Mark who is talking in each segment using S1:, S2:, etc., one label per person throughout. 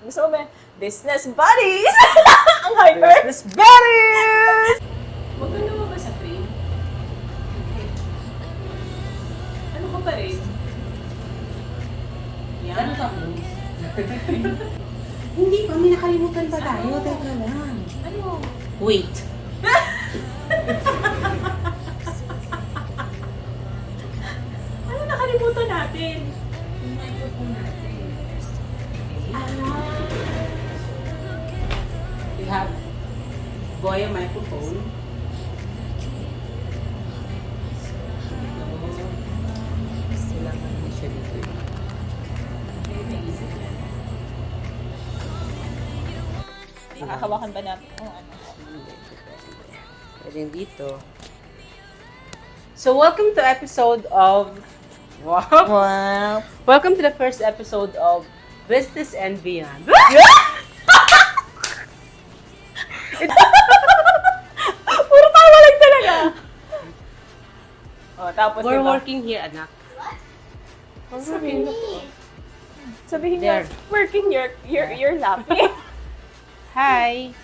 S1: Gusto mo ba? Business buddies! Ang hyper!
S2: Business buddies!
S1: Huwag ka naman ba sa frame? Ano ka pa rin? Yan.
S2: Ano ka mo? Hindi pa, may nakalimutan pa tayo.
S1: Ano?
S2: Teka lang.
S1: Ano?
S2: Wait.
S1: Ano nakalimutan natin?
S2: Yung microphone natin. We have Goya microphone. Kailangan mo siya dito.
S1: Nakakawakan ba natin? Oh, ano?
S2: Pwede dito. So, welcome to episode of...
S1: Wow!
S2: Welcome to the first episode of Business and Beyond.
S1: Puro tawa lang talaga! Oh, tapos
S2: We're
S1: diba?
S2: working here, anak.
S1: Sabihin mo po. Sabihin mo,
S2: There.
S1: working, you're laughing.
S2: Hi!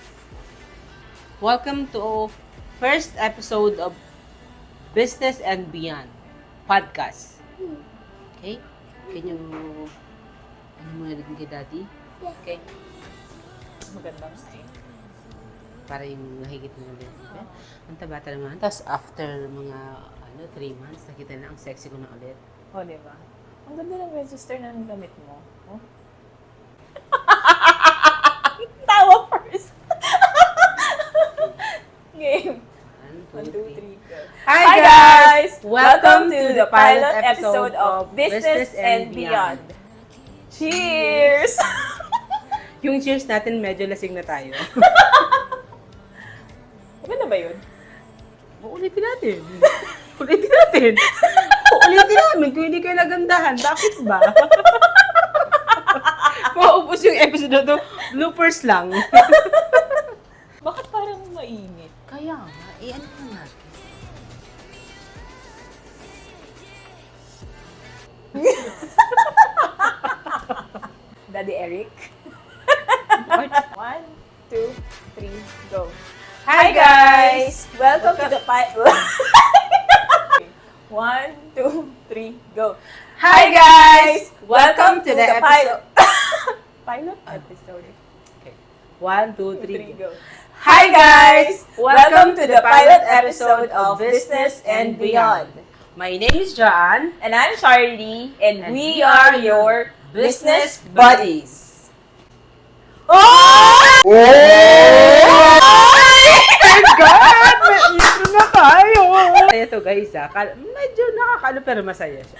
S2: Welcome to first episode of Business and Beyond podcast. Okay? Can you... Ano mo narinig kay Daddy? Okay?
S1: Maganda nga eh.
S2: Para yung nakikita na din. Okay? Ang tabata naman. Tapos after mga 3 months, nakita na ang sexy ko na ulit.
S1: Oh, di ba? Ang ganda ng register ng gamit mo. Oh? Tawa first. Game. 1, 2, 3, go.
S2: Hi
S1: guys! Welcome to the pilot episode of Business and Beyond. Cheers!
S2: Yung cheers natin, medyo lasing na tayo.
S1: Maganda ba yun?
S2: Uulitin natin. Ulitin natin. Ulitin namin kung hindi kayo nagandahan. Bakit ba? Maubos yung episode na to. Bloopers lang.
S1: Bakit parang mainit?
S2: Kaya nga, ano na natin?
S1: Daddy Eric? 1, 2, 3, go. Hi guys! Welcome to the pilot. 1, 2, 3, go. Hi guys! Welcome to the pilot. Pilot episode.
S2: Okay. 1, 2,
S1: 2,
S2: 3,
S1: 3, go. Hi guys! Welcome to the pilot episode of Business and Beyond.
S2: My name is John.
S1: And I'm Charlie, and
S2: And
S1: we are your business buddies. Oh!
S2: My God! May intro na tayo! Ito guys medyo nakakalo pero masaya siya.